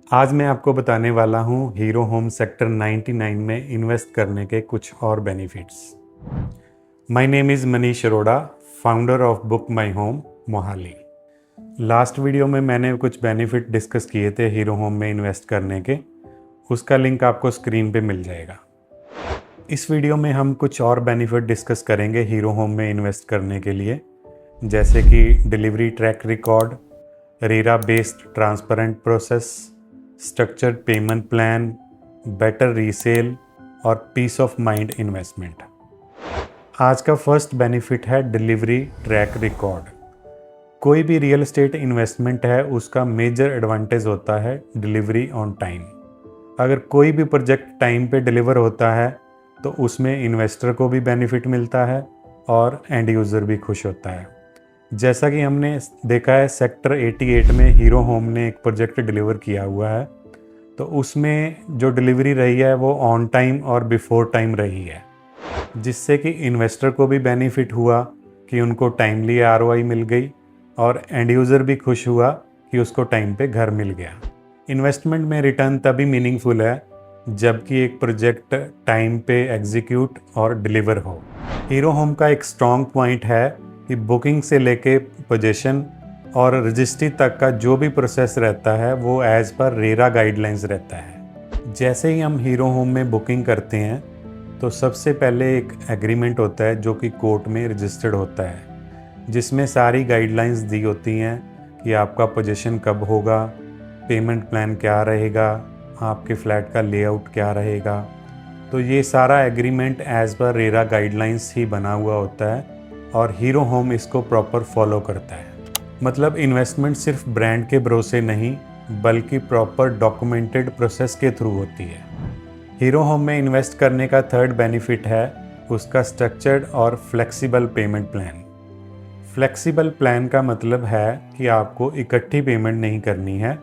आज मैं आपको बताने वाला हूँ हीरो होम सेक्टर 99 में इन्वेस्ट करने के कुछ और benefits. My name is Manish Arora, founder of book my home Mohali. Last video में मैंने कुछ बेनिफिट डिस्कस किए थे हीरो होम में इन्वेस्ट करने के, उसका लिंक आपको स्क्रीन पे मिल जाएगा। इस वीडियो में हम कुछ और बेनिफिट डिस्कस करेंगे हीरो होम में इन्वेस्ट करने के लिए, जैसे कि delivery track record, RERA based transparent process, structured payment plan, better resale और पीस ऑफ माइंड इन्वेस्टमेंट। आज का फर्स्ट बेनिफिट है डिलीवरी ट्रैक रिकॉर्ड। कोई भी रियल एस्टेट इन्वेस्टमेंट है, उसका मेजर एडवांटेज होता है डिलीवरी ऑन टाइम। अगर कोई भी प्रोजेक्ट टाइम पे डिलीवर होता है तो उसमें इन्वेस्टर को भी बेनिफिट मिलता है और एंड यूज़र भी खुश होता है। जैसा कि हमने देखा है सेक्टर 88 में हीरो होम ने एक प्रोजेक्ट डिलीवर किया हुआ है, तो उसमें जो डिलीवरी रही है वो ऑन टाइम और बिफोर टाइम रही है, जिससे कि इन्वेस्टर को भी बेनिफिट हुआ कि उनको टाइमली आरओआई मिल गई और एंड यूज़र भी खुश हुआ कि उसको टाइम पे घर मिल गया। इन्वेस्टमेंट में रिटर्न तभी मीनिंगफुल है जबकि एक प्रोजेक्ट टाइम पे एग्जीक्यूट और डिलीवर हो। हीरो होम का एक स्ट्रॉन्ग पॉइंट है कि बुकिंग से लेके पोजीशन और रजिस्ट्री तक का जो भी प्रोसेस रहता है वो एज़ पर रेरा गाइडलाइंस रहता है। जैसे ही हम हीरो होम में बुकिंग करते हैं तो सबसे पहले एक एग्रीमेंट होता है जो कि कोर्ट में रजिस्टर्ड होता है, जिसमें सारी गाइडलाइंस दी होती हैं कि आपका पोजीशन कब होगा, पेमेंट प्लान क्या रहेगा, आपके फ्लैट का लेआउट क्या रहेगा। तो ये सारा agreement as per RERA guidelines ही बना हुआ होता है और हीरो होम इसको प्रॉपर फॉलो करता है। मतलब इन्वेस्टमेंट सिर्फ ब्रांड के भरोसे नहीं बल्कि प्रॉपर डॉक्यूमेंटेड प्रोसेस के थ्रू होती है। हीरो होम में इन्वेस्ट करने का थर्ड बेनिफिट है उसका स्ट्रक्चर्ड और flexible pavement plan. Flexible plan का मतलब है कि आपको इकट्ठी पेमेंट नहीं करनी है,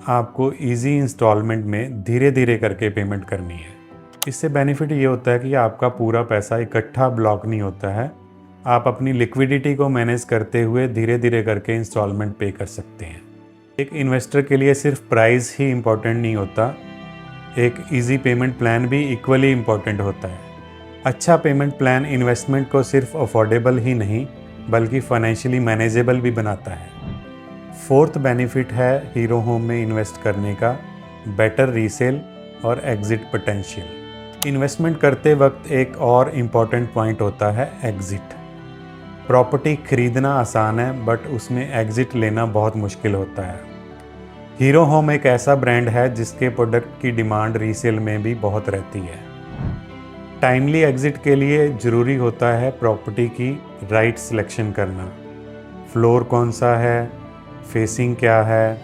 आपको इजी इंस्टॉलमेंट में धीरे धीरे करके पेमेंट करनी है। इससे बेनिफिट ये होता है कि आपका पूरा पैसा इकट्ठा ब्लॉक नहीं होता है, आप अपनी लिक्विडिटी को मैनेज करते हुए धीरे धीरे करके इंस्टॉलमेंट पे कर सकते हैं। एक इन्वेस्टर के लिए सिर्फ प्राइस ही इम्पोर्टेंट नहीं होता, एक इजी पेमेंट प्लान भी इक्वली इम्पोर्टेंट होता है। अच्छा पेमेंट प्लान इन्वेस्टमेंट को सिर्फ अफोर्डेबल ही नहीं बल्कि फाइनेंशियली मैनेजेबल भी बनाता है। फोर्थ बेनिफिट है हीरो होम में इन्वेस्ट करने का बेटर रीसेल और एग्जिट पोटेंशियल। इन्वेस्टमेंट करते वक्त एक और इम्पॉर्टेंट पॉइंट होता है एग्जिट। प्रॉपर्टी खरीदना आसान है बट उसमें एग्जिट लेना बहुत मुश्किल होता है। हीरो होम एक ऐसा ब्रांड है जिसके प्रोडक्ट की डिमांड रीसेल में भी बहुत रहती है। टाइमली एग्जिट के लिए ज़रूरी होता है प्रॉपर्टी की राइट सिलेक्शन करना। फ्लोर कौन सा है, फेसिंग क्या है,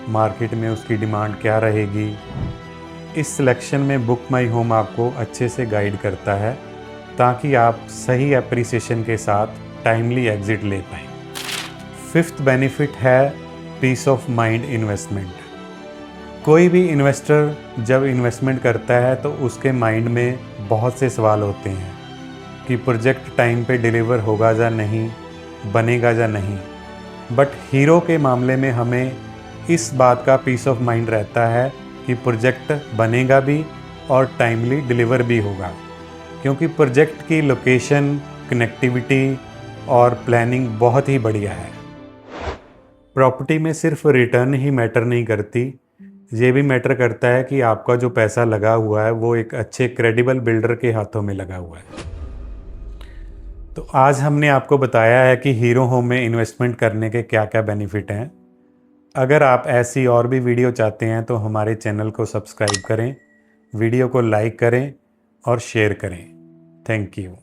मार्केट में उसकी डिमांड क्या रहेगी। इस सिलेक्शन में बुक माई होम आपको अच्छे से गाइड करता है ताकि आप सही एप्रिसिएशन के साथ टाइमली एग्जिट ले पाएँ। फिफ्थ बेनिफिट है पीस ऑफ माइंड इन्वेस्टमेंट। कोई भी इन्वेस्टर जब इन्वेस्टमेंट करता है तो उसके माइंड में बहुत से सवाल होते हैं कि प्रोजेक्ट टाइम पे डिलीवर होगा या नहीं, बनेगा या नहीं। बट हीरो के मामले में हमें इस बात का पीस ऑफ माइंड रहता है कि प्रोजेक्ट बनेगा भी और टाइमली डिलीवर भी होगा, क्योंकि प्रोजेक्ट की लोकेशन, कनेक्टिविटी और प्लानिंग बहुत ही बढ़िया है। प्रॉपर्टी में सिर्फ रिटर्न ही मैटर नहीं करती, ये भी मैटर करता है कि आपका जो पैसा लगा हुआ है वो एक अच्छे क्रेडिबल बिल्डर के हाथों में लगा हुआ है। तो आज हमने आपको बताया है कि हीरो होम में इन्वेस्टमेंट करने के क्या क्या बेनिफिट हैं। अगर आप ऐसी और भी वीडियो चाहते हैं तो हमारे चैनल को सब्सक्राइब करें, वीडियो को लाइक करें और शेयर करें। Thank you.